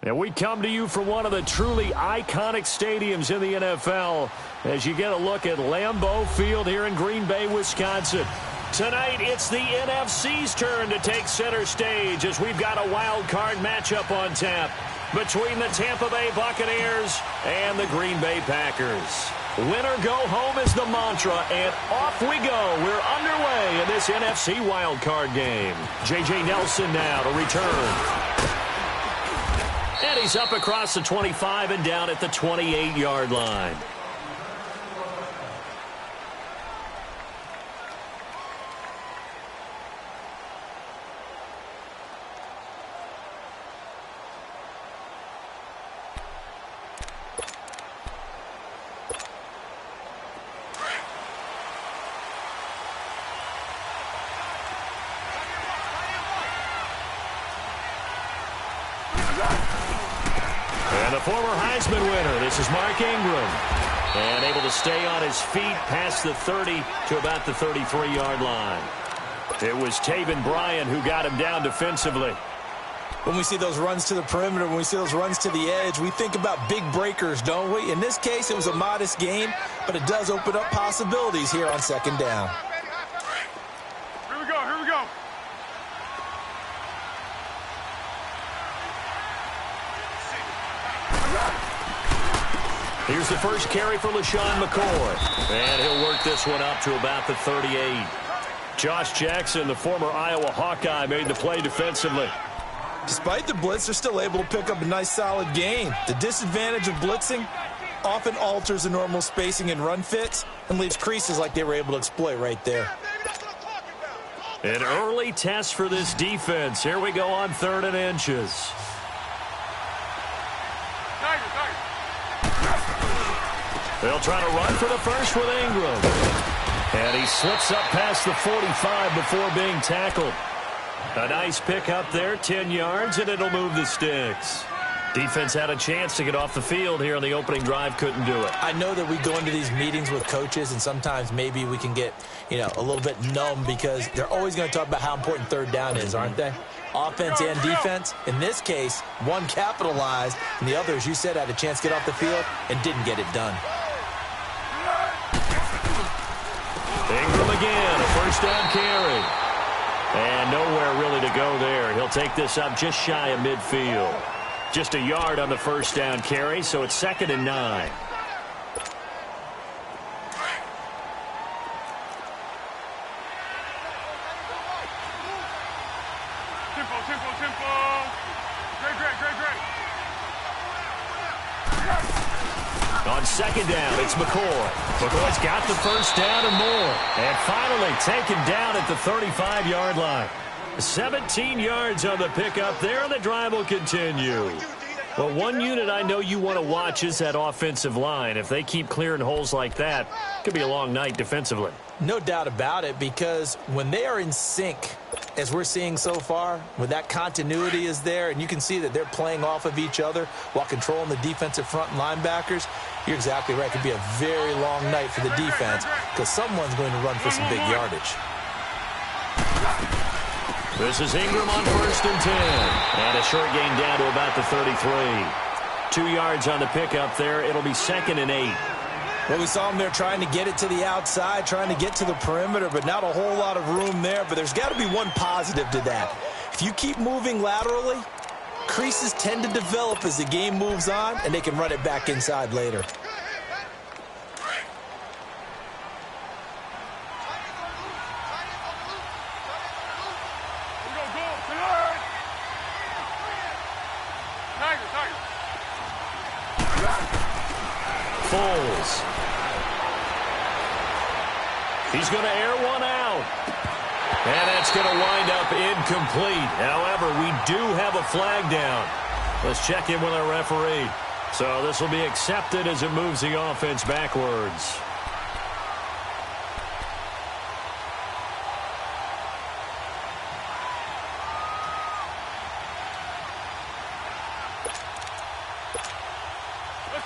And we come to you from one of the truly iconic stadiums in the NFL as you get a look at Lambeau Field here in Green Bay, Wisconsin. Tonight, it's the NFC's turn to take center stage as we've got a wild card matchup on tap between the Tampa Bay Buccaneers and the Green Bay Packers. Winner go home is the mantra, and off we go. We're underway in this NFC wild card game. J.J. Nelson now to return. And he's up across the 25 and down at the 28-yard line. And the former Heisman winner, this is Mark Ingram. And able to stay on his feet past the 30 to about the 33-yard line. It was Taven Bryan who got him down defensively. When we see those runs to the perimeter, when we see those runs to the edge, we think about big breakers, don't we? In this case, it was a modest gain, but it does open up possibilities here on second down. Here we go, here we go. Here's the first carry for LaShawn McCoy. And he'll work this one up to about the 38. Josh Jackson, the former Iowa Hawkeye, made the play defensively. Despite the blitz, they're still able to pick up a nice solid gain. The disadvantage of blitzing often alters the normal spacing and run fits and leaves creases like they were able to exploit right there. An early test for this defense. Here we go on 3rd and inches. They'll try to run for the first with Ingram. And he slips up past the 45 before being tackled. A nice pick up there, 10 yards, and it'll move the sticks. Defense had a chance to get off the field here on the opening drive, couldn't do it. I know that we go into these meetings with coaches, and sometimes maybe we can get, a little bit numb because they're always going to talk about how important 3rd down is, aren't they? Offense and defense. In this case, one capitalized, and the other, as you said, had a chance to get off the field and didn't get it done. Ingram again, a first down carry. And nowhere really to go there. He'll take this up just shy of midfield. Just a yard on the first down carry, so it's 2nd and 9. Tempo. Great. On 2nd down, it's McCoy. McCoy's got the first down and more. And finally taken down at the 35-yard line. 17 yards on the pickup there, and the drive will continue. Well, one unit I know you want to watch is that offensive line. If they keep clearing holes like that, it could be a long night defensively. No doubt about it, because when they are in sync, as we're seeing so far, when that continuity is there, and you can see that they're playing off of each other while controlling the defensive front and linebackers, you're exactly right. It could be a very long night for the defense because someone's going to run for some big yardage. This is Ingram on 1st and 10. And a short gain down to about the 33. 2 yards on the pickup there. It'll be 2nd and 8. Well, we saw him there trying to get it to the outside, trying to get to the perimeter, but not a whole lot of room there. But there's got to be one positive to that. If you keep moving laterally, creases tend to develop as the game moves on, and they can run it back inside later. Foles. He's going to air one out. And that's going to wind up incomplete. However, we do have a flag down. Let's check in with our referee. So this will be accepted as it moves the offense backwards.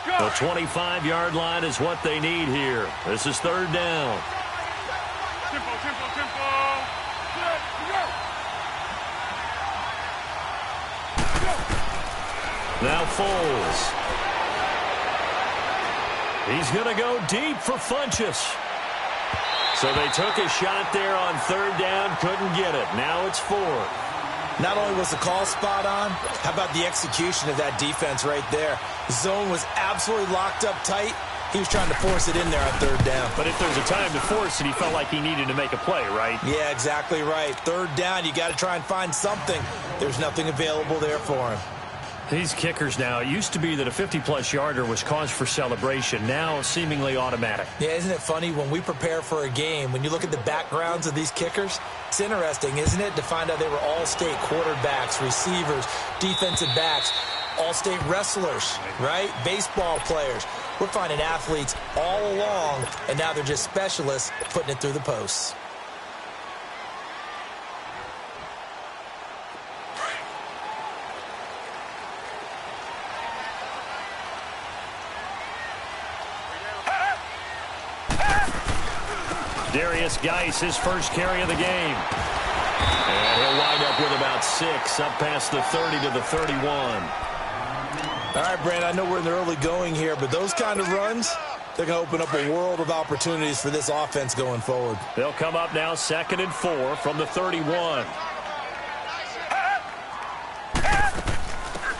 The 25-yard line is what they need here. This is 3rd down. Tempo. Now Foles. He's going to go deep for Funchess. So they took a shot there on third down, couldn't get it. Now it's fourth. Not only was the call spot on, how about the execution of that defense right there? The zone was absolutely locked up tight. He was trying to force it in there on third down. But if there's a time to force it, he felt like he needed to make a play, right? Yeah, exactly right. Third down, you got to try and find something. There's nothing available there for him. These kickers now, it used to be that a 50-plus yarder was cause for celebration. Now seemingly automatic. Yeah, isn't it funny when we prepare for a game, when you look at the backgrounds of these kickers, it's interesting, isn't it, to find out they were all-state quarterbacks, receivers, defensive backs, all-state wrestlers, right? Baseball players. We're finding athletes all along, and now they're just specialists putting it through the posts. Darius Geis, his first carry of the game. And he'll wind up with about 6, up past the 30 to the 31. All right, Brandon, I know we're in the early going here, but those kind of runs, they're going to open up a world of opportunities for this offense going forward. They'll come up now 2nd and 4 from the 31.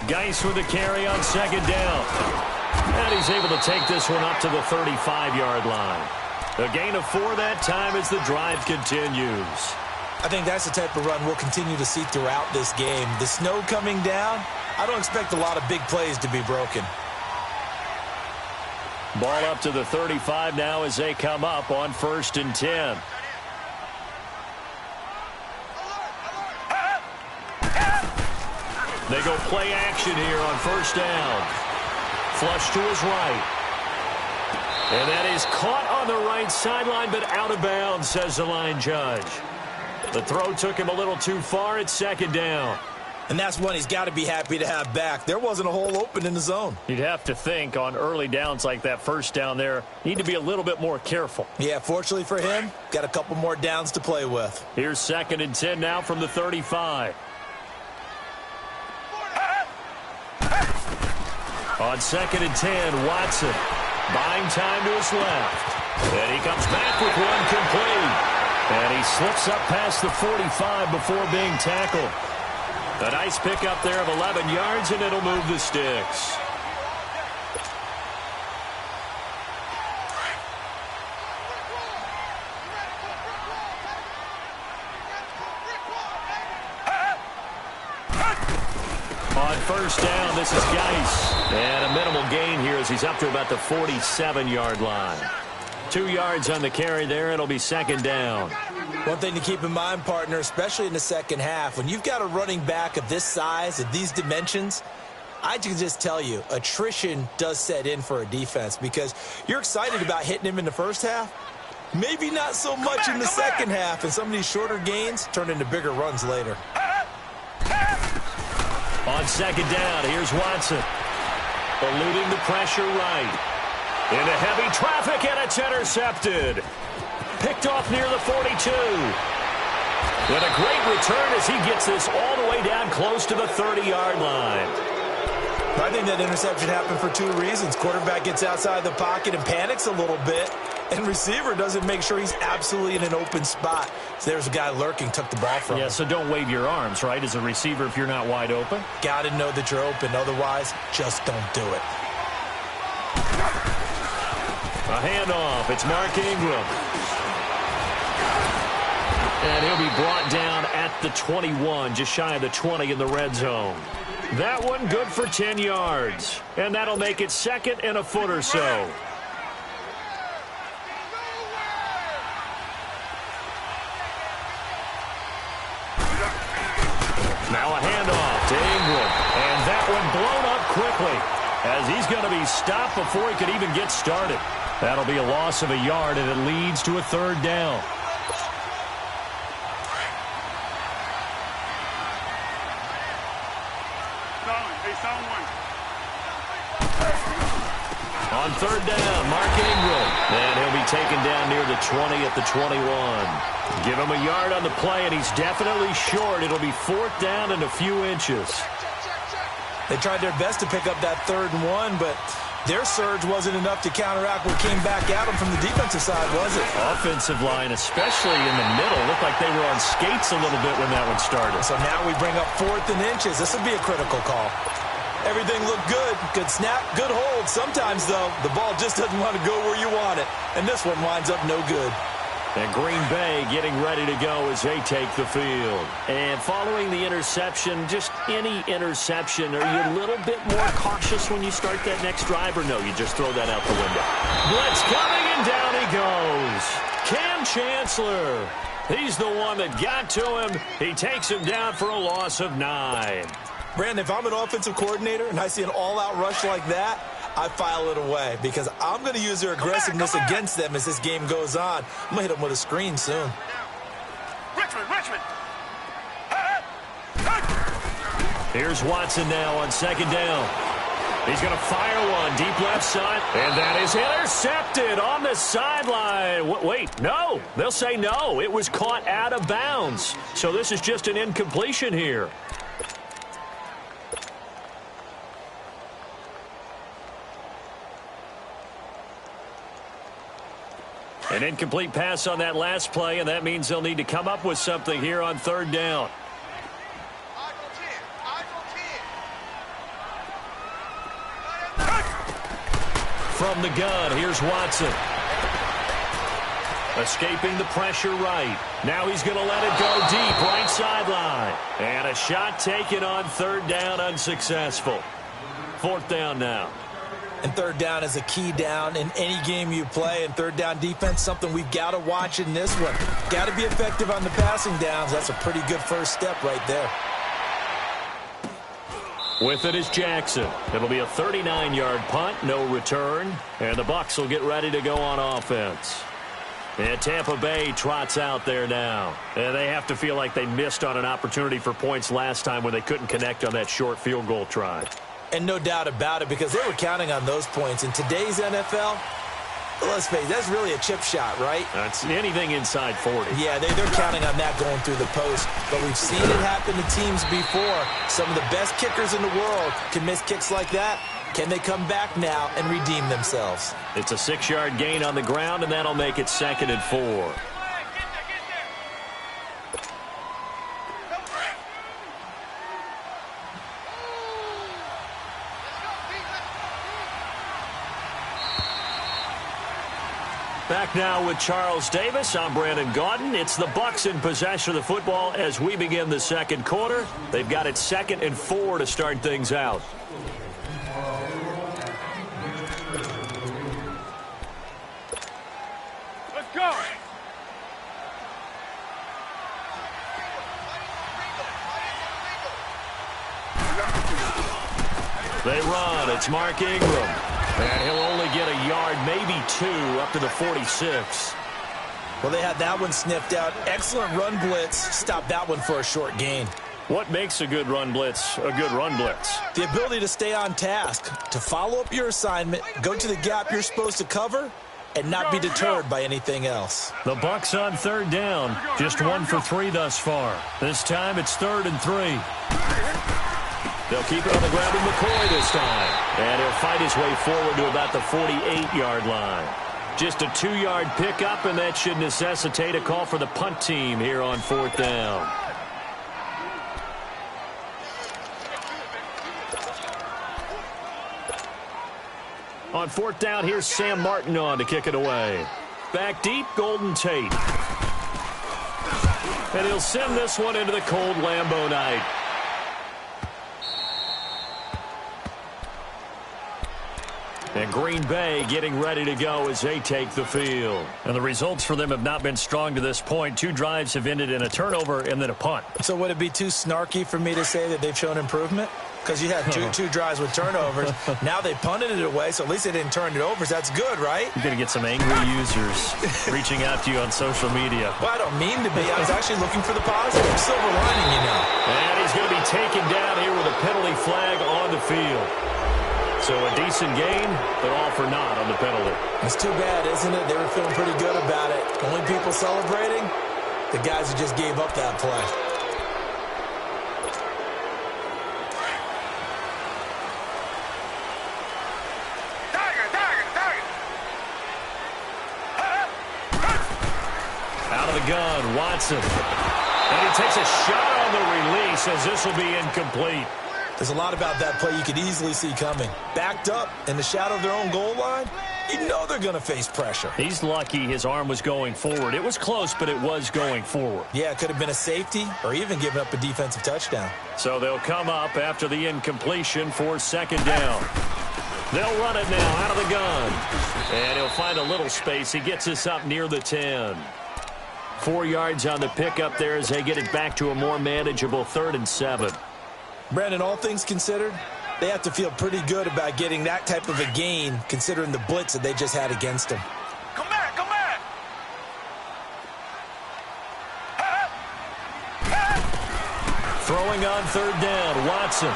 Geis with a carry on 2nd down. And he's able to take this one up to the 35-yard line. A gain of 4 that time as the drive continues. I think that's the type of run we'll continue to see throughout this game. The snow coming down, I don't expect a lot of big plays to be broken. Ball up to the 35 now as they come up on 1st and 10. They go play action here on 1st down. Flush to his right. And that is caught on the right sideline, but out of bounds, says the line judge. The throw took him a little too far. It's 2nd down. And that's one he's got to be happy to have back. There wasn't a hole open in the zone. You'd have to think on early downs like that 1st down there, need to be a little bit more careful. Yeah, fortunately for him, got a couple more downs to play with. Here's 2nd and 10 now from the 35. On 2nd and 10, Watson buying time to his left. And he comes back with one complete. And he slips up past the 45 before being tackled. A nice pickup there of 11 yards, and it'll move the sticks. On 1st down, this is Geis. And a minimal gain here as he's up to about the 47-yard line. 2 yards on the carry there. It'll be 2nd down. One thing to keep in mind, partner, especially in the second half, when you've got a running back of this size, of these dimensions, I can just tell you, attrition does set in for a defense because you're excited about hitting him in the first half. Maybe not so much in the second half, and some of these shorter gains turn into bigger runs later. On 2nd down, here's Watson. Eluding the pressure right. Into heavy traffic, and it's intercepted. Picked off near the 42. With a great return as he gets this all the way down close to the 30-yard line. I think that interception happened for 2 reasons. Quarterback gets outside the pocket and panics a little bit, and receiver doesn't make sure he's absolutely in an open spot. So there's a guy lurking, took the ball from him. Yeah, so don't wave your arms, right, as a receiver if you're not wide open. Got to know that you're open. Otherwise, just don't do it. A handoff. It's Mark Ingram. And he'll be brought down at the 21, just shy of the 20 in the red zone. That one good for 10 yards. And that'll make it 2nd and a foot or so. Now a handoff to Ingram. And that one blown up quickly as he's going to be stopped before he could even get started. That'll be a loss of a yard, and it leads to a 3rd down. On 3rd down, Mark Ingram. And he'll be taken down near the 20 at the 21. Give him a yard on the play, and he's definitely short. It'll be 4th down and a few inches. They tried their best to pick up that 3rd and 1, but their surge wasn't enough to counteract what came back at them from the defensive side, was it? Offensive line, especially in the middle, looked like they were on skates a little bit when that one started. So now we bring up 4th and inches. This will be a critical call. Everything looked good. Good snap, good hold. Sometimes, though, the ball just doesn't want to go where you want it. And this one winds up no good. And Green Bay getting ready to go as they take the field. And following the interception, just any interception, are you a little bit more cautious when you start that next drive, or no, you just throw that out the window? Blitz coming, and down he goes. Cam Chancellor. He's the one that got to him. He takes him down for a loss of 9. Brandon, if I'm an offensive coordinator and I see an all-out rush like that, I file it away because I'm going to use their aggressiveness against them as this game goes on. I'm going to hit them with a screen soon. Richmond. Here's Watson now on 2nd down. He's going to fire one deep left side, and that is intercepted on the sideline. Wait, no. They'll say no. It was caught out of bounds. So this is just an incompletion here. An incomplete pass on that last play, and that means they'll need to come up with something here on 3rd down. From the gun, here's Watson. Escaping the pressure right. Now he's going to let it go deep, right sideline. And a shot taken on 3rd down, unsuccessful. 4th down now. And 3rd down is a key down in any game you play. And 3rd down defense, something we've got to watch in this one. Got to be effective on the passing downs. That's a pretty good first step right there. With it is Jackson. It'll be a 39-yard punt, no return. And the Bucs will get ready to go on offense. And Tampa Bay trots out there now. And they have to feel like they missed on an opportunity for points last time when they couldn't connect on that short field goal try. And no doubt about it, because they were counting on those points. In today's NFL, let's face it, that's really a chip shot, right? That's anything inside 40. Yeah, they're counting on that going through the post. But we've seen it happen to teams before. Some of the best kickers in the world can miss kicks like that. Can they come back now and redeem themselves? It's a 6-yard gain on the ground, and that'll make it 2nd and 4. Back now with Charles Davis. I'm Brandon Gaudin. It's the Bucs in possession of the football as we begin the 2nd quarter. They've got it 2nd and 4 to start things out. Let's go. They run. It's Mark Ingram. And he'll only get a yard, maybe 2, up to the 46. Well, they had that one sniffed out. Excellent run blitz. Stopped that one for a short gain. What makes a good run blitz a good run blitz? The ability to stay on task, to follow up your assignment, go to the gap you're supposed to cover, and not be deterred by anything else. The Bucs on 3rd down. Just 1 for 3 thus far. This time it's 3rd and 3. They'll keep it on the ground with McCoy this time. And he'll fight his way forward to about the 48-yard line. Just a 2-yard pickup, and that should necessitate a call for the punt team here on 4th down. On 4th down, here's Sam Martin on to kick it away. Back deep, Golden Tate. And he'll send this one into the cold Lambeau night. And Green Bay getting ready to go as they take the field. And the results for them have not been strong to this point. 2 drives have ended in a turnover and then a punt. So would it be too snarky for me to say that they've shown improvement? Because you had two drives with turnovers. Now they punted it away, so at least they didn't turn it over. So that's good, right? You're going to get some angry users reaching out to you on social media. Well, I don't mean to be. I was actually looking for the positive. Silver lining, you know. And he's going to be taken down here with a penalty flag on the field. So a decent game, but all for naught on the penalty. It's too bad, isn't it? They were feeling pretty good about it. Only people celebrating, the guys who just gave up that play. Out of the gun, Watson. And he takes a shot on the release as this will be incomplete. There's a lot about that play you could easily see coming. Backed up in the shadow of their own goal line, you know they're going to face pressure. He's lucky his arm was going forward. It was close, but it was going forward. Yeah, it could have been a safety or even given up a defensive touchdown. So they'll come up after the incompletion for second down. They'll run it now out of the gun. And he'll find a little space. He gets us up near the 10. 4 yards on the pickup there as they get it back to a more manageable 3rd and 7. Brandon, all things considered, they have to feel pretty good about getting that type of a gain considering the blitz that they just had against them. Come back, come back. Throwing on 3rd down, Watson.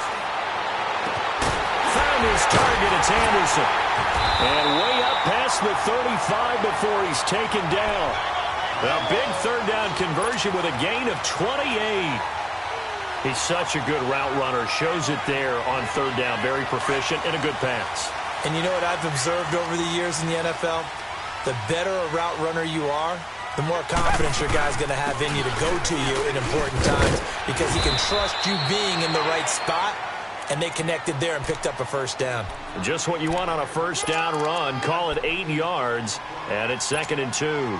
Found his target, it's Anderson. And way up past the 35 before he's taken down. A big 3rd down conversion with a gain of 28. He's such a good route runner. Shows it there on 3rd down. Very proficient and a good pass. And you know what I've observed over the years in the NFL? The better a route runner you are, the more confidence your guy's going to have in you to go to you in important times because he can trust you being in the right spot, and they connected there and picked up a 1st down. Just what you want on a 1st down run. Call it 8 yards, and it's 2nd and 2.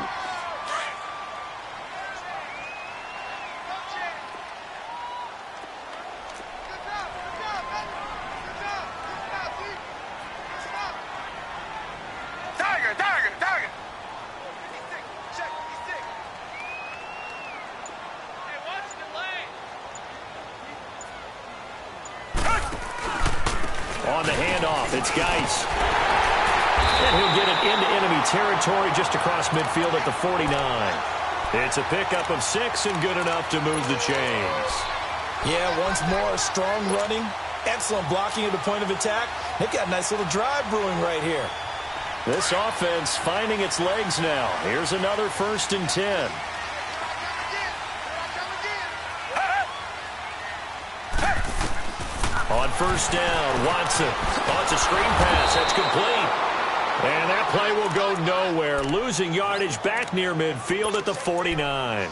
On the handoff, it's Geis. And he'll get it into enemy territory just across midfield at the 49. It's a pickup of 6 and good enough to move the chains. Yeah, once more, strong running, excellent blocking at the point of attack. They've got a nice little drive brewing right here. This offense finding its legs now. Here's another 1st and 10. On 1st down, Watson. Oh, it's a screen pass. That's complete. And that play will go nowhere. Losing yardage back near midfield at the 49.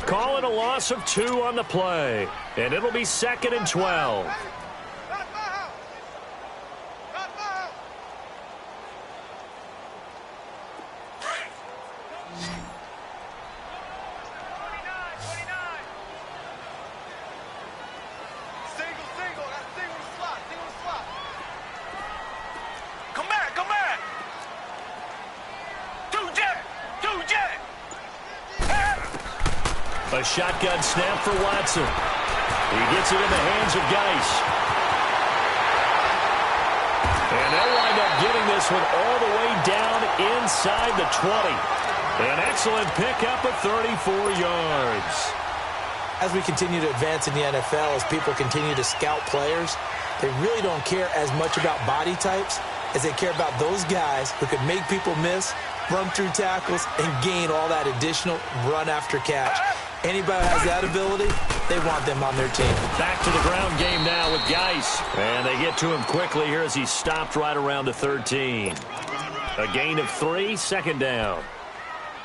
Call it a loss of 2 on the play. And it'll be 2nd and 12. A shotgun snap for Watson. He gets it in the hands of Geis. And they'll wind up getting this one all the way down inside the 20. An excellent pickup of 34 yards. As we continue to advance in the NFL, as people continue to scout players, they really don't care as much about body types as they care about those guys who can make people miss, run through tackles, and gain all that additional run after catch. Anybody who has that ability, they want them on their team. Back to the ground game now with Geis. And they get to him quickly here as he stopped right around the 13. A gain of 3, 2nd down.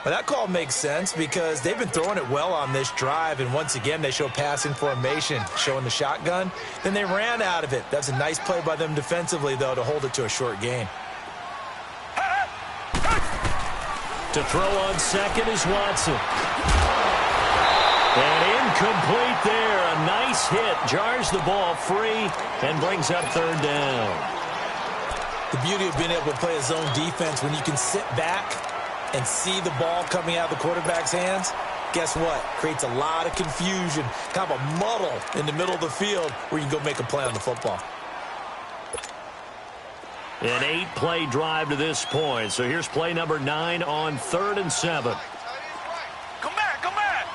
Well, that call makes sense because they've been throwing it well on this drive, and once again, they show passing formation, showing the shotgun. Then they ran out of it. That's a nice play by them defensively, though, to hold it to a short gain. To throw on 2nd is Watson. And incomplete there. A nice hit. Jars the ball free and brings up 3rd down. The beauty of being able to play a zone defense when you can sit back and see the ball coming out of the quarterback's hands, guess what? Creates a lot of confusion, kind of a muddle in the middle of the field where you can go make a play on the football. An 8-play drive to this point. So here's play number 9 on 3rd and 7. Come back, come back.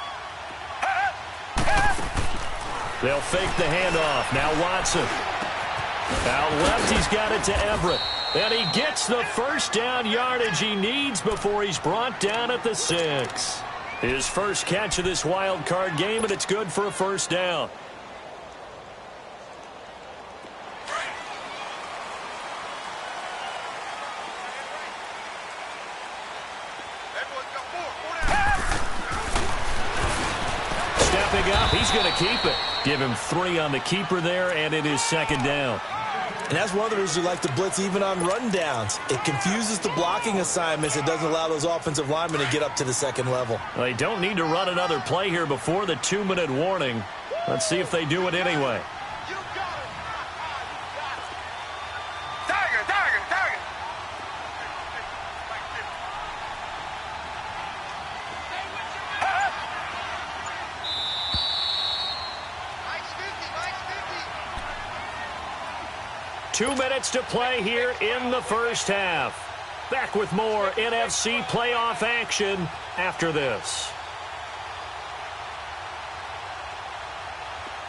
They'll fake the handoff. Now Watson. Out left, he's got it to Everett. And he gets the 1st down yardage he needs before he's brought down at the 6. His first catch of this wild card game, and it's good for a 1st down. stepping up. He's going to keep it. Give him 3 on the keeper there, and it is second down. And that's one of the reasons you like to blitz even on rundowns. It confuses the blocking assignments. It doesn't allow those offensive linemen to get up to the second level. Well, they don't need to run another play here before the 2-minute warning. Let's see if they do it anyway. Tiger. 2 minutes to play here in the first half. Back with more NFC playoff action after this.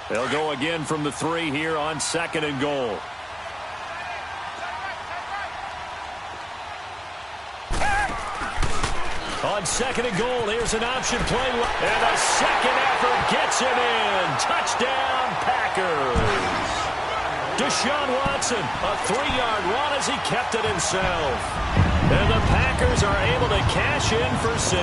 They'll go again from the 3 here on 2nd and goal. On 2nd and goal, here's an option play. And a second effort gets him in. Touchdown, Packers. Deshaun Watson, a 3-yard run as he kept it himself. And the Packers are able to cash in for 6.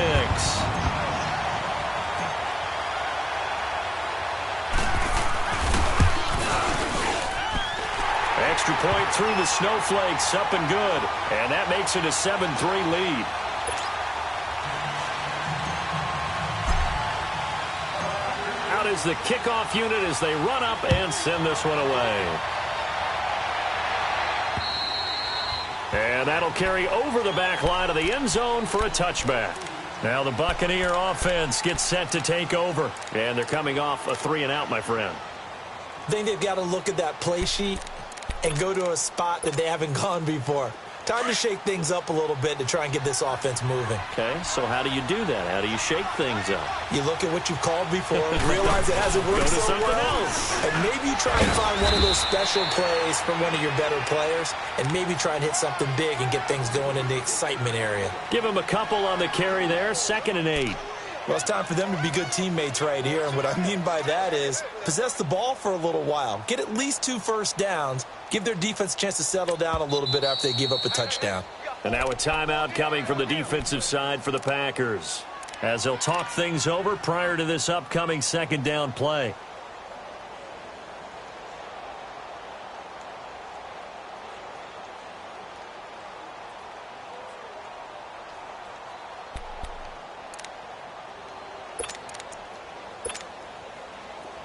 Extra point through the snowflakes, up and good. And that makes it a 7-3 lead. Out is the kickoff unit as they run up and send this one away. And that'll carry over the back line of the end zone for a touchback. Now the Buccaneer offense gets set to take over. And they're coming off a 3-and-out, my friend. I think they've got to look at that play sheet and go to a spot that they haven't gone before. Time to shake things up a little bit to try and get this offense moving. Okay, so how do you do that? How do you shake things up? You look at what you've called before, realize it hasn't worked so well, and maybe you try and find one of those special plays from one of your better players, and maybe try and hit something big and get things going in the excitement area. Give him a couple on the carry there, 2nd and 8. Well, it's time for them to be good teammates right here, and what I mean by that is possess the ball for a little while, get at least 2 first downs, give their defense a chance to settle down a little bit after they give up a touchdown. And now a timeout coming from the defensive side for the Packers, as they'll talk things over prior to this upcoming 2nd down play.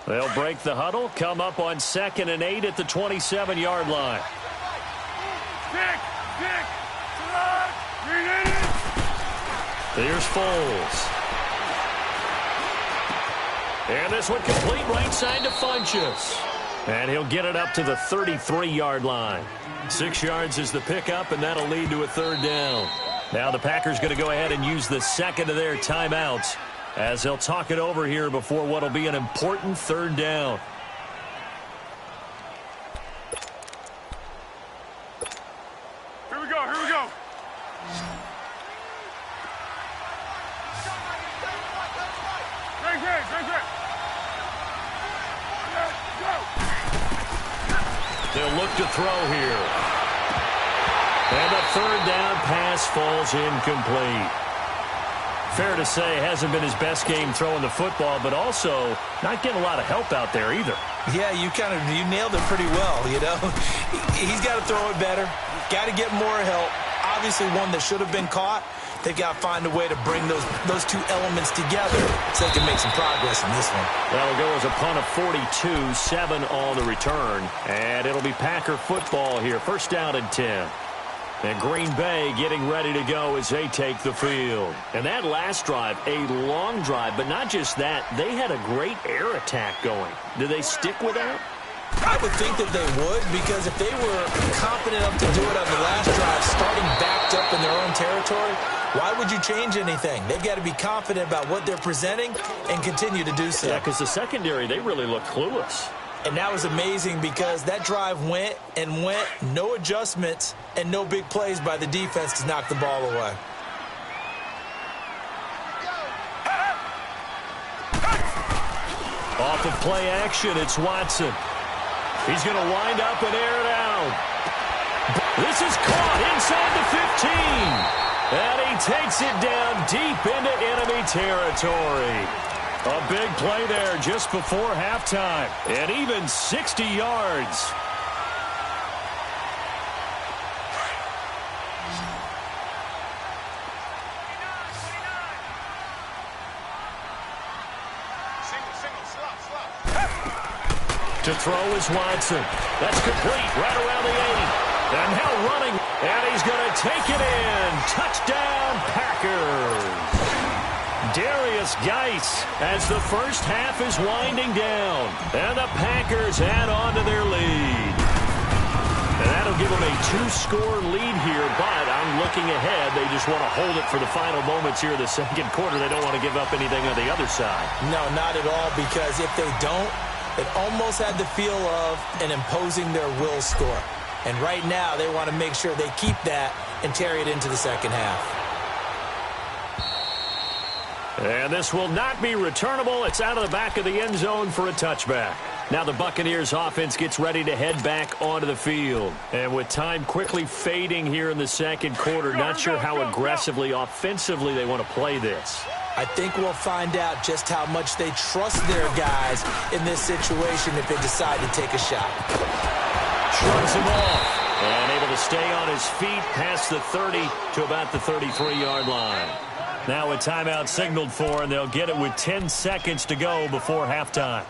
They'll break the huddle, come up on 2nd and 8 at the 27-yard line. Here's Foles. And this one complete right side to Funchess. And he'll get it up to the 33-yard line. 6 yards is the pickup, and that'll lead to a 3rd down. Now the Packers going to go ahead and use the second of their timeouts, as they'll talk it over here before what will be an important 3rd down. Here we go. Great. They'll look to throw here. And the 3rd down pass falls incomplete. Fair to say, hasn't been his best game throwing the football, but also not getting a lot of help out there either. Yeah, you nailed it pretty well, you know. He's got to throw it better, got to get more help. Obviously one that should have been caught. They've got to find a way to bring those 2 elements together so they can make some progress in this one. That'll go as a punt of 42, 7 on the return. And it'll be Packer football here, 1st down and 10. And Green Bay getting ready to go as they take the field. And that last drive, a long drive, but not just that. They had a great air attack going. Do they stick with that? I would think that they would, because if they were confident enough to do it on the last drive, starting backed up in their own territory, why would you change anything? They've got to be confident about what they're presenting and continue to do so. Yeah, because the secondary, they really look clueless. And that was amazing because that drive went, no adjustments and no big plays by the defense to knock the ball away. Off of play action, it's Watson. He's going to wind up and air it out. This is caught inside the 15. And he takes it down deep into enemy territory. A big play there just before halftime. And even 60 yards. To throw is Watson. That's complete right around the 80. And now running. And he's going to take it in. Touchdown, Packers. Darius Geis as the first half is winding down. And the Packers add on to their lead. And that'll give them a 2-score lead here, but I'm looking ahead. They just want to hold it for the final moments here in the second quarter. They don't want to give up anything on the other side. No, not at all, because if they don't, it almost had the feel of an imposing their will score. And right now, they want to make sure they keep that and carry it into the second half. And this will not be returnable. It's out of the back of the end zone for a touchback. Now the Buccaneers offense gets ready to head back onto the field. And with time quickly fading here in the second quarter, not sure how aggressively, offensively they want to play this. I think we'll find out just how much they trust their guys in this situation if they decide to take a shot. Shrugs him off. And able to stay on his feet past the 30 to about the 33-yard line. Now a timeout signaled for, and they'll get it with 10 seconds to go before halftime.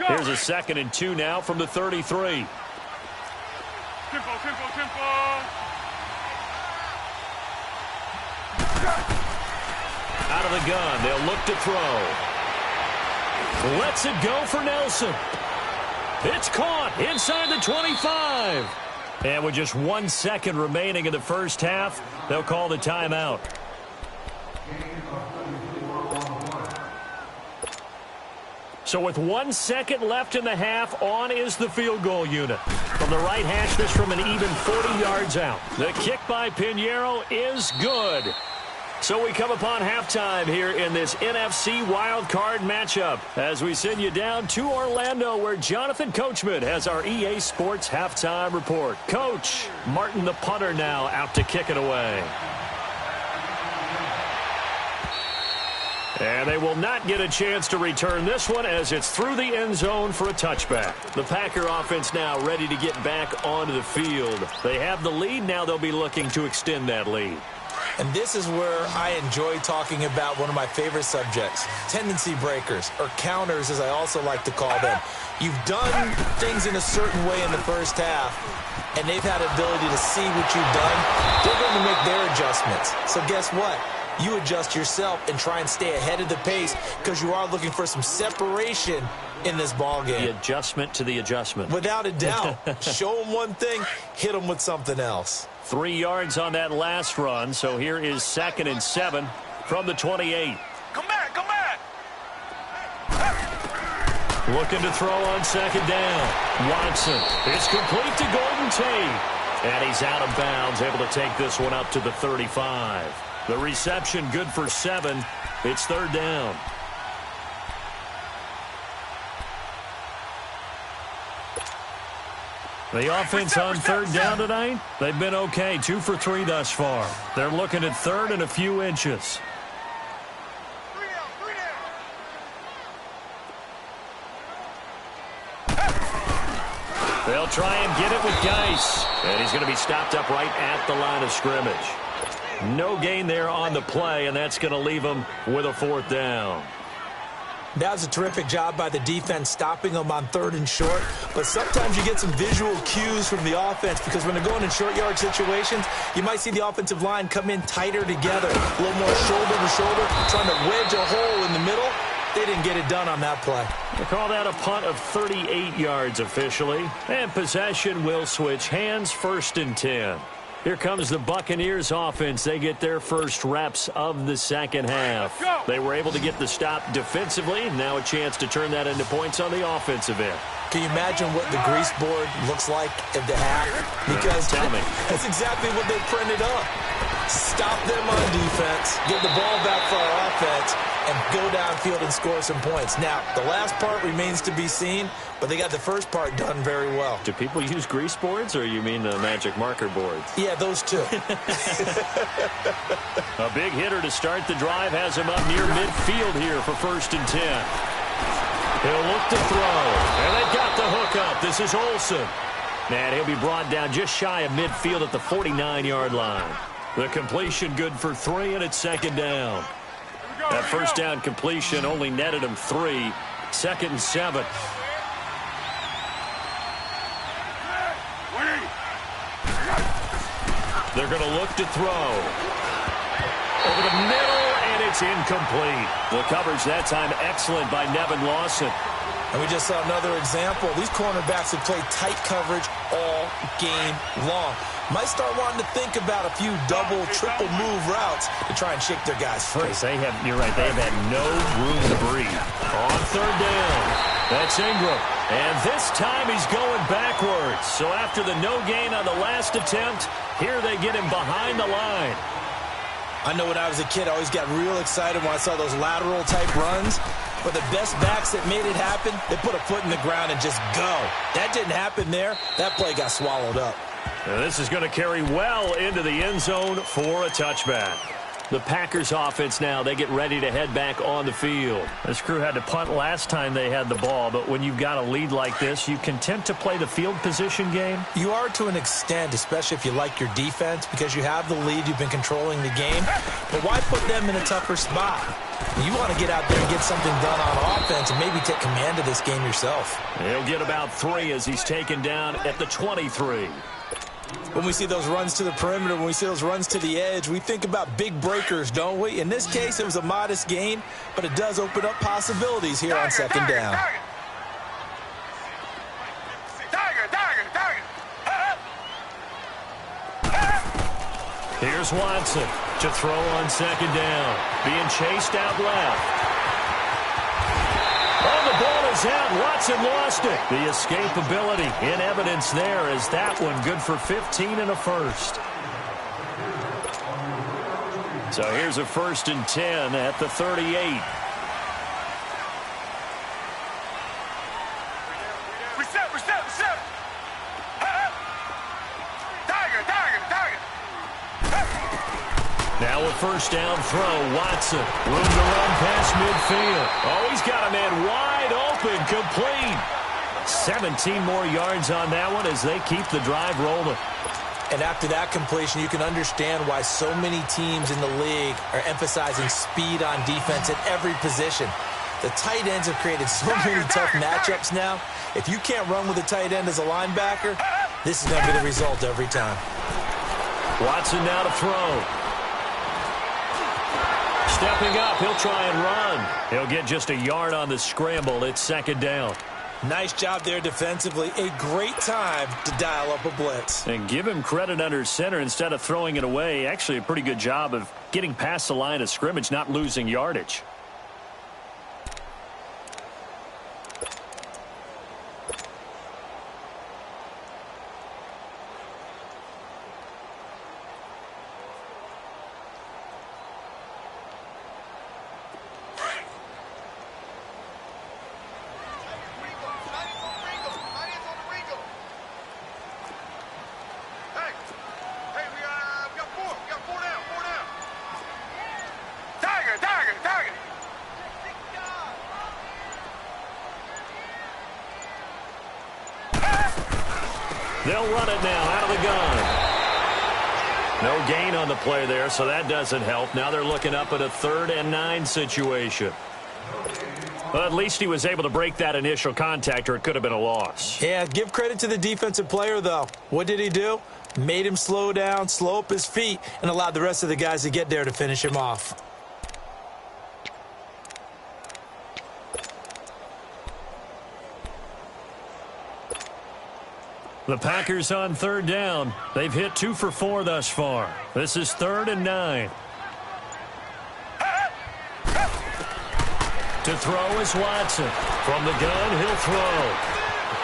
Here's a 2nd and 2 now from the 33. Tempo. Out of the gun, they'll look to throw. Lets it go for Nelson. It's caught inside the 25. And with just 1 second remaining in the first half, they'll call the timeout. So with 1 second left in the half, on is the field goal unit. From the right hash, this from an even 40 yards out. The kick by Pinheiro is good. So we come upon halftime here in this NFC wildcard matchup as we send you down to Orlando, where Jonathan Coachman has our EA Sports halftime report. Coach, Martin the punter now out to kick it away. And they will not get a chance to return this one as it's through the end zone for a touchback. The Packer offense now ready to get back onto the field. They have the lead. Now they'll be looking to extend that lead. And this is where I enjoy talking about one of my favorite subjects, tendency breakers, or counters as I also like to call them. You've done things in a certain way in the first half, and they've had the ability to see what you've done. They're going to make their adjustments. So guess what? You adjust yourself and try and stay ahead of the pace because you are looking for some separation in this ball game. The adjustment to the adjustment. Without a doubt. Show them one thing, hit them with something else. 3 yards on that last run, so here is 2nd and 7 from the 28. Come back. Looking to throw on second down. Watson. It's complete to Golden Tate. And he's out of bounds, able to take this one up to the 35. The reception good for 7. It's 3rd down. The offense on 3rd down tonight, they've been okay. 2 for 3 thus far. They're looking at 3rd and a few inches. They'll try and get it with Geis. And he's going to be stopped up right at the line of scrimmage. No gain there on the play, and that's going to leave them with a 4th down. That was a terrific job by the defense stopping them on 3rd and short. But sometimes you get some visual cues from the offense because when they're going in short yard situations, you might see the offensive line come in tighter together, a little more shoulder to shoulder, trying to wedge a hole in the middle. They didn't get it done on that play. They call that a punt of 38 yards officially. And possession will switch hands, 1st and 10. Here comes the Buccaneers offense. They get their first reps of the second half. They were able to get the stop defensively. Now a chance to turn that into points on the offensive end. Can you imagine what the grease board looks like at the half? Because tell me. That's exactly what they printed up. stop them on defense, get the ball back for our offense, and go downfield and score some points. Now, the last part remains to be seen, but they got the first part done very well. Do people use grease boards, or you mean the magic marker boards? Yeah, those two. A big hitter to start the drive has him up near midfield here for 1st and 10. He'll look to throw, and they've got the hook up. This is Olsen. And he'll be brought down just shy of midfield at the 49-yard line. The completion good for 3, and it's 2nd down. That first down completion only netted him 3. 2nd and 7. They're going to look to throw. Over the middle, and it's incomplete. The coverage that time excellent by Nevin Lawson. And we just saw another example. These cornerbacks have played tight coverage all game long. Might start wanting to think about a few double, triple move routes to try and shake their guys free. You're right, they have had no room to breathe. On 3rd down, that's Ingram. And this time he's going backwards. So after the no gain on the last attempt, here they get him behind the line. I know when I was a kid, I always got real excited when I saw those lateral-type runs. But the best backs that made it happen, they put a foot in the ground and just go. That didn't happen there. That play got swallowed up. Now this is going to carry well into the end zone for a touchback. The Packers offense now, they get ready to head back on the field. This crew had to punt last time they had the ball, but when you've got a lead like this, you content to play the field position game? You are to an extent, especially if you like your defense, because you have the lead, you've been controlling the game. But why put them in a tougher spot? You want to get out there and get something done on offense and maybe take command of this game yourself. He'll get about 3 as he's taken down at the 23. When we see those runs to the perimeter, when we see those runs to the edge, we think about big breakers, don't we? In this case, it was a modest gain, but it does open up possibilities here on 2nd down. Here's Watson to throw on 2nd down. Being chased out left. Oh, the ball is out. Watson lost it. The escapability in evidence there as that one good for 15 and a first. So here's a 1st and 10 at the 38. Now a 1st down throw. Watson. Room to run past midfield. Oh, he's got a man wide open. Complete. 17 more yards on that one as they keep the drive rolling. And after that completion, you can understand why so many teams in the league are emphasizing speed on defense at every position. The tight ends have created so many tough matchups now. If you can't run with a tight end as a linebacker, this is going to be the result every time. Watson now to throw. Stepping up, he'll try and run. He'll get just a yard on the scramble. It's 2nd down. Nice job there defensively. A great time to dial up a blitz. And give him credit under center instead of throwing it away. Actually, a pretty good job of getting past the line of scrimmage, not losing yardage. They'll run it now out of the gun. No gain on the play there, so that doesn't help. Now they're looking up at a 3rd and 9 situation. Well, at least he was able to break that initial contact, or it could have been a loss. Yeah, give credit to the defensive player, though. What did he do? Made him slow down, slow up his feet, and allowed the rest of the guys to get there to finish him off. The Packers on 3rd down. They've hit 2 for 4 thus far. This is 3rd and 9. To throw is Watson. From the gun, he'll throw.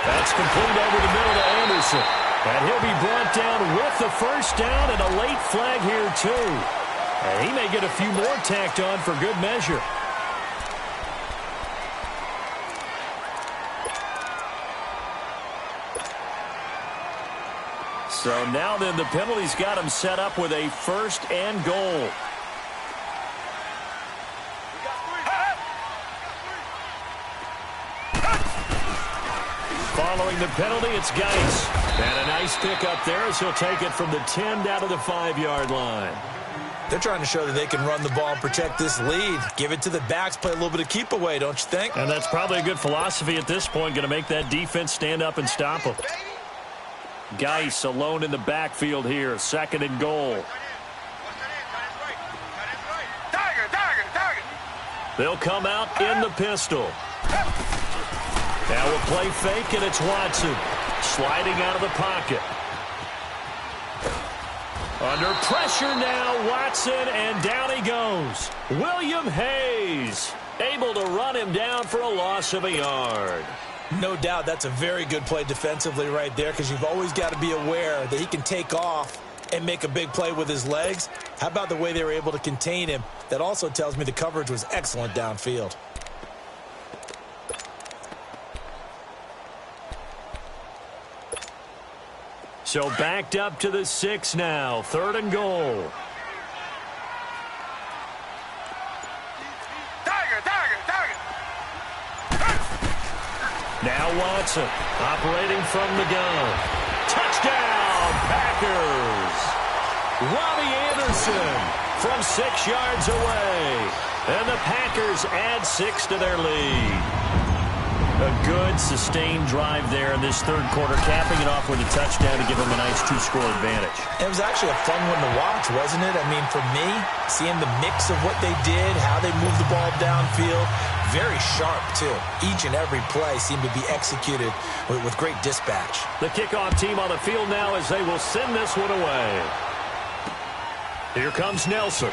That's complete over the middle to Anderson. And he'll be brought down with the first down and a late flag here, too. And he may get a few more tacked on for good measure. So now then, the penalty's got him set up with a 1st and goal. Following the penalty, it's Geis. And a nice pick up there as he'll take it from the 10 down to the 5-yard line. They're trying to show that they can run the ball and protect this lead. Give it to the backs, play a little bit of keep away, don't you think? And that's probably a good philosophy at this point, going to make that defense stand up and stop them. Geis alone in the backfield here, 2nd and goal. They'll come out in the pistol. Now we'll play fake, and it's Watson sliding out of the pocket. Under pressure now, Watson, and down he goes. William Hayes able to run him down for a loss of a yard. No doubt that's a very good play defensively right there, because you've always got to be aware that he can take off and make a big play with his legs. How about the way they were able to contain him? That also tells me the coverage was excellent downfield. So backed up to the 6 now, 3rd and goal. Now Watson operating from the gun. Touchdown, Packers. Robbie Anderson from 6 yards away. And the Packers add 6 to their lead. A good, sustained drive there in this 3rd quarter, capping it off with a touchdown to give them a nice 2-score advantage. It was actually a fun one to watch, wasn't it? I mean, for me, seeing the mix of what they did, how they moved the ball downfield, very sharp, too. Each and every play seemed to be executed with great dispatch. The kickoff team on the field now as they will send this one away. Here comes Nelson.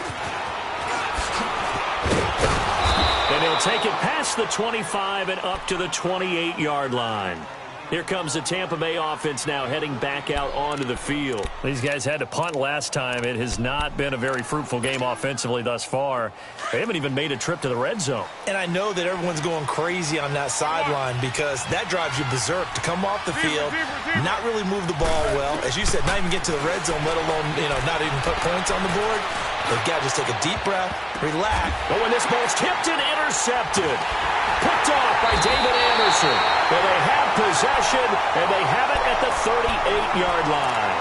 And he'll take it past the 25 and up to the 28-yard line. Here comes the Tampa Bay offense now heading back out onto the field. These guys had to punt last time. It has not been a very fruitful game offensively thus far. They haven't even made a trip to the red zone. And I know that everyone's going crazy on that sideline because that drives you berserk to come off the field, not really move the ball well. As you said, not even get to the red zone, let alone, not even put points on the board. They've got to just take a deep breath, relax. But when this ball's tipped and intercepted, picked off by David Anderson. Well, they have possession, and they have it at the 38-yard line.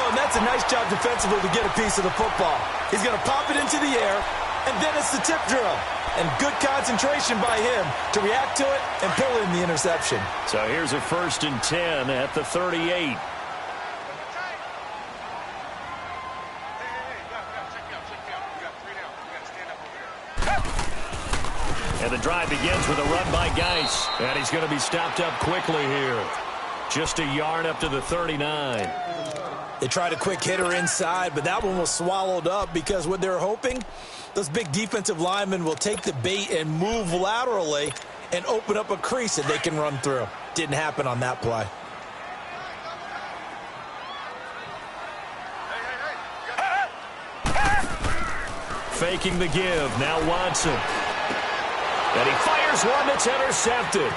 Oh, and that's a nice job defensively to get a piece of the football. He's going to pop it into the air, and then it's the tip drill. And good concentration by him to react to it and pull in the interception. So here's a 1st and 10 at the 38. And the drive begins with a run by Geis. And he's going to be stopped up quickly here. Just a yard up to the 39. They tried a quick hitter inside, but that one was swallowed up because what they're hoping, those big defensive linemen will take the bait and move laterally and open up a crease that they can run through. Didn't happen on that play. Faking the give. Now Watson. And he fires one that's intercepted.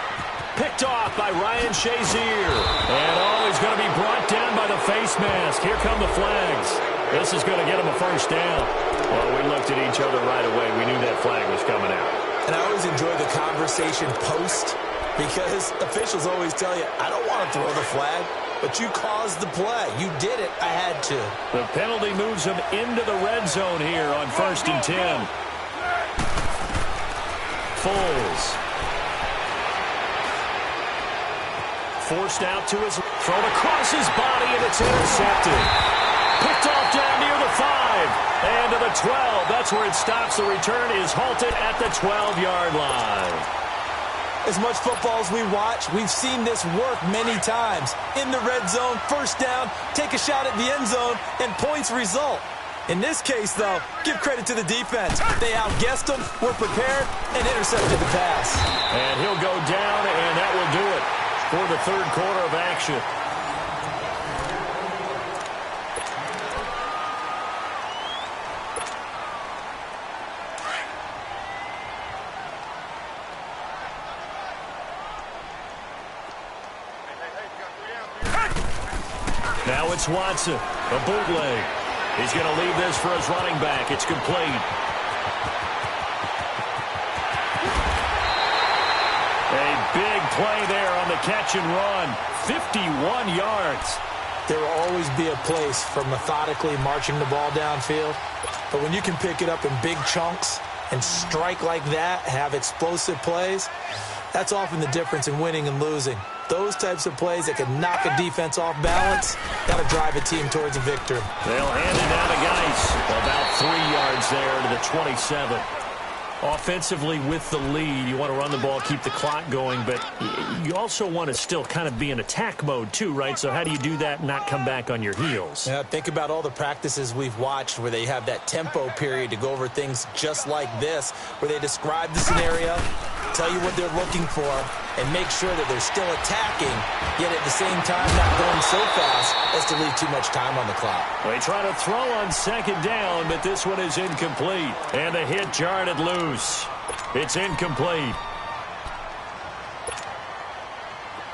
Picked off by Ryan Shazier. And he's going to be brought down by the face mask. Here come the flags. This is going to get him a 1st down. Well, we looked at each other right away. We knew that flag was coming out. And I always enjoy the conversation post because officials always tell you, I don't want to throw the flag, but you caused the play. You did it. I had to. The penalty moves him into the red zone here on 1st and 10. Foles. Forced out to his, thrown across his body, and it's intercepted. Picked off down near the 5. And to the 12. That's where it stops. The return is halted at the 12-yard line. As much football as we watch, we've seen this work many times. In the red zone, 1st down, take a shot at the end zone, and points result. In this case, though, give credit to the defense. They outguessed them, were prepared, and intercepted the pass. And he'll go down, and that will do it for the 3rd quarter of action. Now it's Watson, a bootleg. He's going to leave this for his running back. It's complete. A big play there on the catch and run. 51 yards. There will always be a place for methodically marching the ball downfield. But when you can pick it up in big chunks and strike like that, have explosive plays, that's often the difference in winning and losing. Those types of plays that can knock a defense off balance, that'll drive a team towards a victory. They'll hand it down to Geis. About 3 yards there to the 27. Offensively with the lead, you want to run the ball, keep the clock going, but you also want to still kind of be in attack mode too, right? So how do you do that and not come back on your heels? Yeah, think about all the practices we've watched where they have that tempo period to go over things just like this, where they describe the scenario, tell you what they're looking for, and make sure that they're still attacking, yet at the same time not going so fast as to leave too much time on the clock. They try to throw on second down, but this one is incomplete. And the hit jarred it loose. It's incomplete.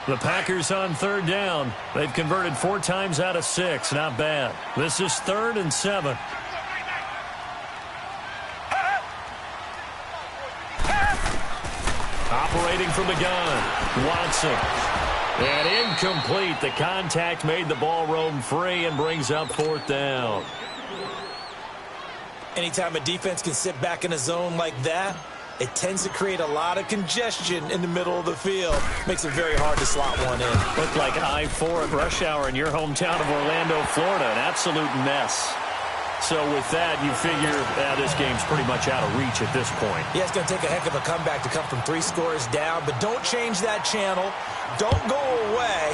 The Packers on third down. They've converted 4 times out of 6. Not bad. This is 3rd and 7. Operating from the gun, Watson. And incomplete. The contact made the ball roam free and brings up 4th down. Anytime a defense can sit back in a zone like that, it tends to create a lot of congestion in the middle of the field. Makes it very hard to slot one in. Looked like I-4 at rush hour in your hometown of Orlando, Florida. An absolute mess. So with that, you figure this game's pretty much out of reach at this point. Yeah, it's going to take a heck of a comeback to come from 3 scores down, but don't change that channel. Don't go away.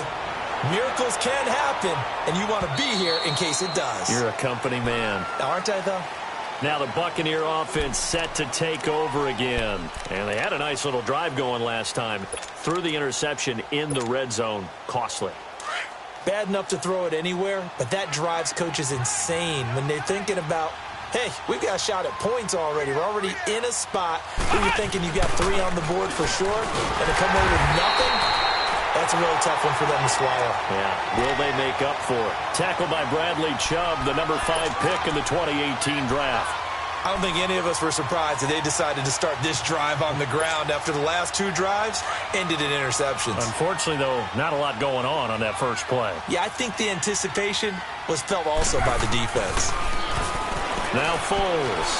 Miracles can happen, and you want to be here in case it does. You're a company man. Aren't I, though? Now the Buccaneer offense set to take over again. And they had a nice little drive going last time. Threw the interception in the red zone. Costly. Bad enough to throw it anywhere, but that drives coaches insane when they're thinking about, hey, we've got a shot at points already. We're already in a spot where you're thinking you got 3 on the board for sure, and to come away with nothing, that's a really tough one for them to swallow. Yeah, will they make up for it? Tackled by Bradley Chubb, the number 5 pick in the 2018 draft. I don't think any of us were surprised that they decided to start this drive on the ground after the last 2 drives ended in interceptions. Unfortunately, though, not a lot going on that first play. Yeah, I think the anticipation was felt also by the defense. Now Foles.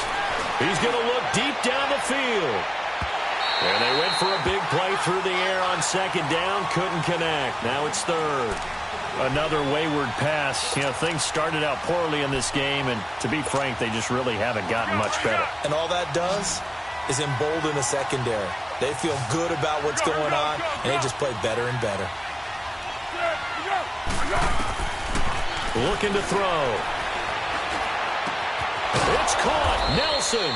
He's going to look deep down the field. And they went for a big play through the air on second down. Couldn't connect. Now it's 3rd. Another wayward pass. You know, things started out poorly in this game, and to be frank, they just really haven't gotten much better. And all that does is embolden the secondary. They feel good about what's going on, and they just play better and better. Looking to throw. It's caught. Nelson.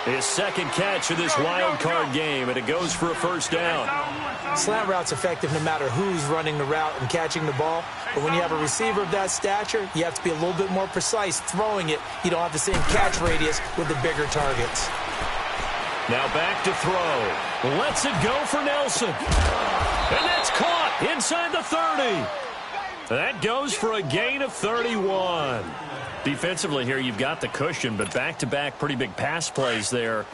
His second catch of this wild card game, and it goes for a first down. Slant route's effective no matter who's running the route and catching the ball. But when you have a receiver of that stature, you have to be a little bit more precise throwing it. You don't have the same catch radius with the bigger targets. Now back to throw. Lets it go for Nelson. And that's caught inside the 30. That goes for a gain of 31. Defensively here, you've got the cushion, but back-to-back pretty big pass plays there.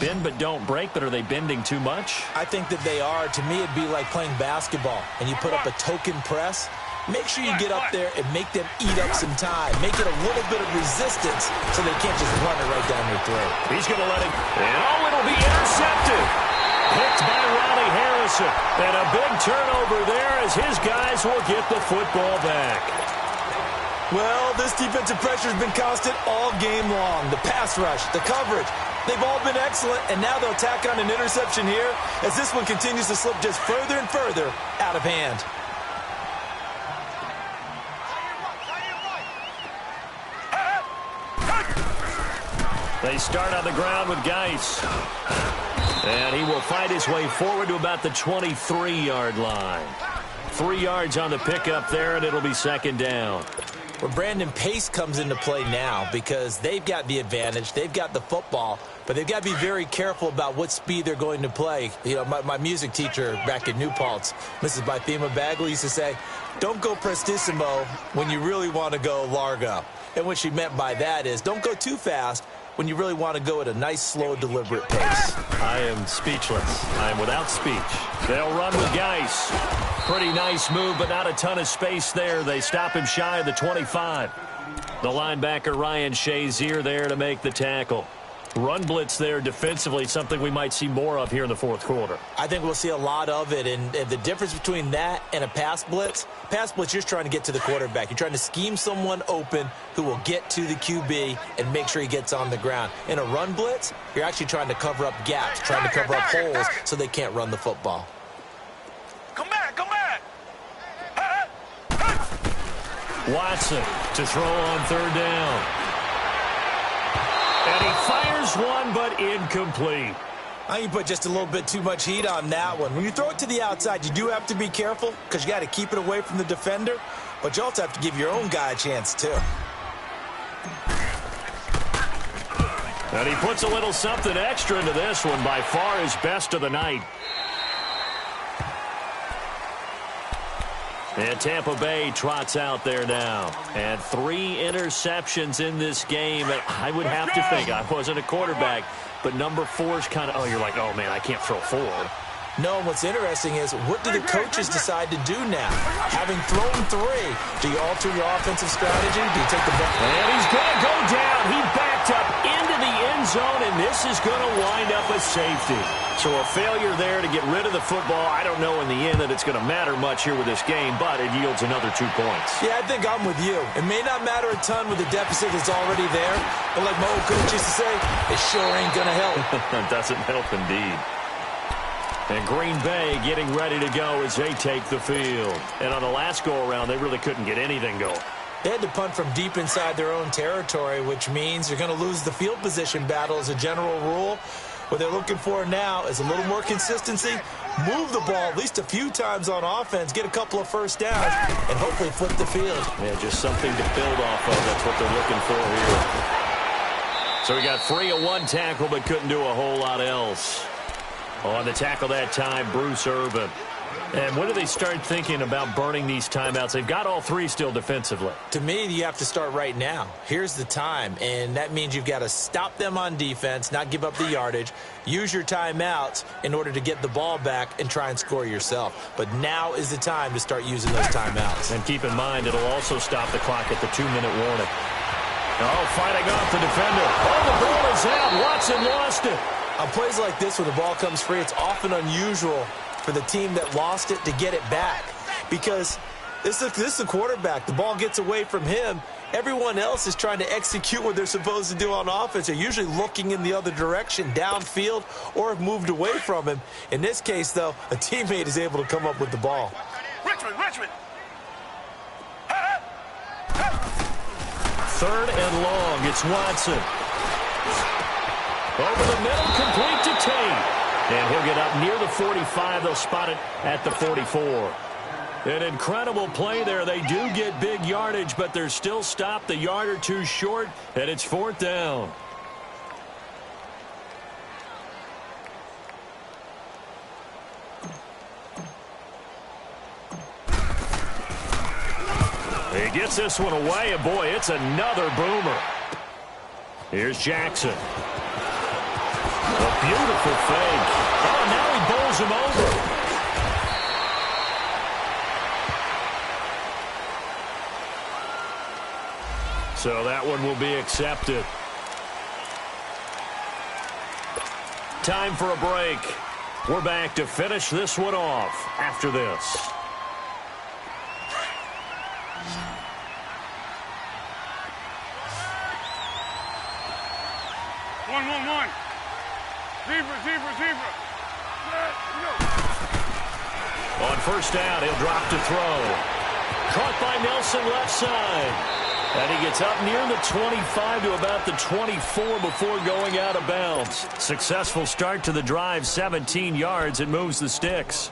Bend but don't break, but are they bending too much? I think that they are. To me, it'd be like playing basketball, and you put up a token press. Make sure you get up there and make them eat up some time. Make it a little bit of resistance so they can't just run it right down their throat. He's going to let it. Oh, it'll be intercepted. Picked by Ronnie Harrison. And a big turnover there as his guys will get the football back. Well, this defensive pressure has been constant all game long. The pass rush, the coverage, they've all been excellent, and now they'll tack on an interception here as this one continues to slip just further and further out of hand. They start on the ground with Geis. And he will fight his way forward to about the 23-yard line. 3 yards on the pickup there, and it'll be second down. Well, Brandon, pace comes into play now because they've got the advantage. They've got the football. But they've got to be very careful about what speed they're going to play. You know, my music teacher back in New Paltz, Mrs. Bythema Bagley, used to say, don't go prestissimo when you really want to go largo. And what she meant by that is don't go too fast when you really want to go at a nice, slow, deliberate pace. I am speechless. I am without speech. They'll run with Geis. Pretty nice move, but not a ton of space there. They stop him shy of the 25. The linebacker, Ryan Shazier, there to make the tackle. Run blitz there defensively, something we might see more of here in the fourth quarter. I think we'll see a lot of it, and the difference between that and a pass blitz, you're just trying to get to the quarterback. You're trying to scheme someone open who will get to the QB and make sure he gets on the ground. In a run blitz, you're actually trying to cover up gaps, trying to cover up holes so they can't run the football. Come back, come back. Watson to throw on third down. And he fires one, but incomplete. I think you put just a little bit too much heat on that one. When you throw it to the outside, you do have to be careful because you got to keep it away from the defender, but you also have to give your own guy a chance, too. And he puts a little something extra into this one, by far his best of the night. And Tampa Bay trots out there now. And 3 interceptions in this game. And I would have to think, I wasn't a quarterback, but number 4's kind of, you're like, oh, man, I can't throw 4. No, what's interesting is what do the coaches decide to do now? Having thrown 3, do you alter your offensive strategy? Do you take the ball? And he's going to go down. He backed up into the end zone, and this is going to wind up a safety. So a failure there to get rid of the football. I don't know in the end that it's going to matter much here with this game, but it yields another 2 points. Yeah, I think I'm with you. It may not matter a ton with the deficit that's already there, but like my old coach used to say, it sure ain't going to help. It doesn't help indeed. And Green Bay getting ready to go as they take the field. And on the last go-around, they really couldn't get anything going. They had to punt from deep inside their own territory, which means you're going to lose the field position battle as a general rule. What they're looking for now is a little more consistency, move the ball at least a few times on offense, get a couple of first downs, and hopefully flip the field. Yeah, just something to build off of. That's what they're looking for here. So we got 3 of 1 tackle, but couldn't do a whole lot else. On the tackle that time, Bruce Irvin. And when do they start thinking about burning these timeouts? They've got all 3 still defensively. To me, you have to start right now. Here's the time, and that means you've got to stop them on defense, not give up the yardage, use your timeouts in order to get the ball back and try and score yourself. But now is the time to start using those timeouts. And keep in mind, it'll also stop the clock at the 2-minute warning. Oh, fighting off the defender. Oh, the ball is out. Watson lost it. On plays like this where the ball comes free, it's often unusual for the team that lost it to get it back because this is the quarterback. The ball gets away from him. Everyone else is trying to execute what they're supposed to do on offense. They're usually looking in the other direction, downfield, or have moved away from him. In this case, though, a teammate is able to come up with the ball. Richmond. 3rd and long. It's Watson. Over the middle, complete to Tate. And he'll get up near the 45. They'll spot it at the 44. An incredible play there. They do get big yardage, but they're still stopped the yard or 2 short, and it's 4th down. He gets this one away, and boy, it's another boomer. Here's Jackson. A beautiful fake. Oh, now he bowls him over. So that one will be accepted. Time for a break. We're back to finish this one off after this. 1-1-1. Zebra. On first down, he'll drop to throw. Caught by Nelson left side. And he gets up near the 25 to about the 24 before going out of bounds. Successful start to the drive, 17 yards, and moves the sticks.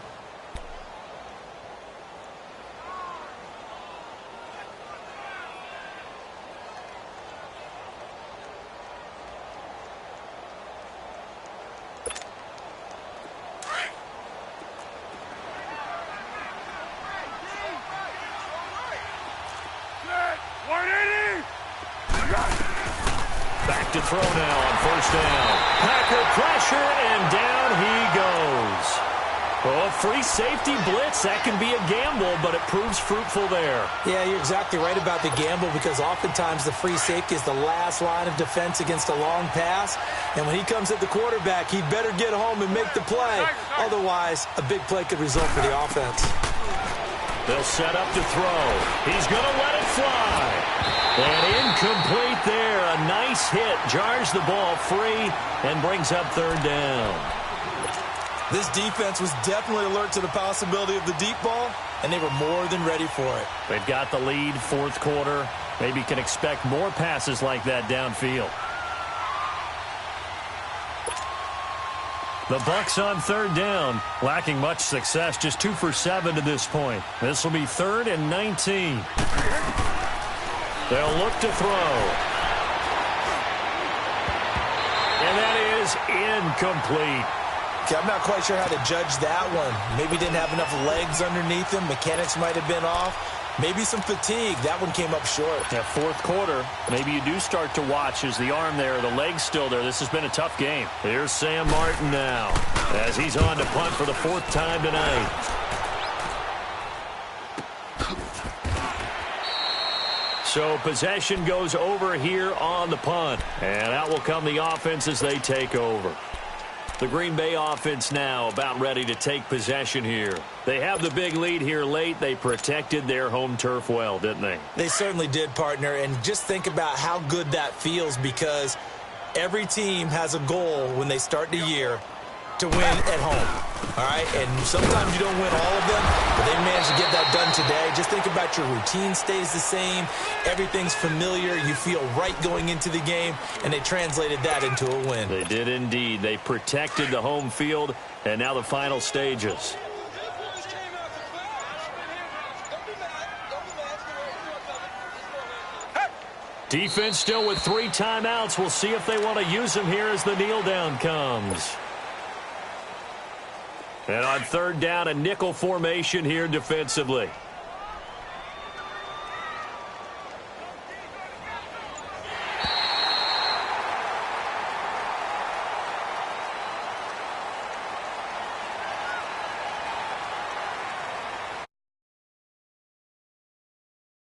to throw now on first down. Packer pressure, and down he goes. Oh, free safety blitz, that can be a gamble, but it proves fruitful there. Yeah, you're exactly right about the gamble because oftentimes the free safety is the last line of defense against a long pass. And when he comes at the quarterback, he'd better get home and make the play. Otherwise, a big play could result for the offense. They'll set up to throw. He's going to let it fly. And incomplete there. A nice hit. Jars the ball free and brings up third down. This defense was definitely alert to the possibility of the deep ball, and they were more than ready for it. They've got the lead, fourth quarter. Maybe can expect more passes like that downfield. The Bucs on third down, lacking much success, just 2 for 7 to this point. This will be 3rd and 19. They'll look to throw. And that is incomplete. Okay, I'm not quite sure how to judge that one. Maybe didn't have enough legs underneath him. Mechanics might have been off. Maybe some fatigue. That one came up short. That fourth quarter, maybe you do start to watch as the arm there, the leg's still there. This has been a tough game. Here's Sam Martin now as he's on to punt for the 4th time tonight. So possession goes over here on the punt. And out will come the offense as they take over. The Green Bay offense now about ready to take possession here. They have the big lead here late. They protected their home turf well, didn't they? They certainly did, partner. And just think about how good that feels because every team has a goal when they start the year to win at home. All right? And sometimes you don't win all of them, but they managed to get that done today. Just think about your routine stays the same. Everything's familiar. You feel right going into the game, and they translated that into a win. They did indeed. They protected the home field, and now the final stages. Defense still with 3 timeouts. We'll see if they want to use them here as the kneel down comes. And on third down, a nickel formation here defensively.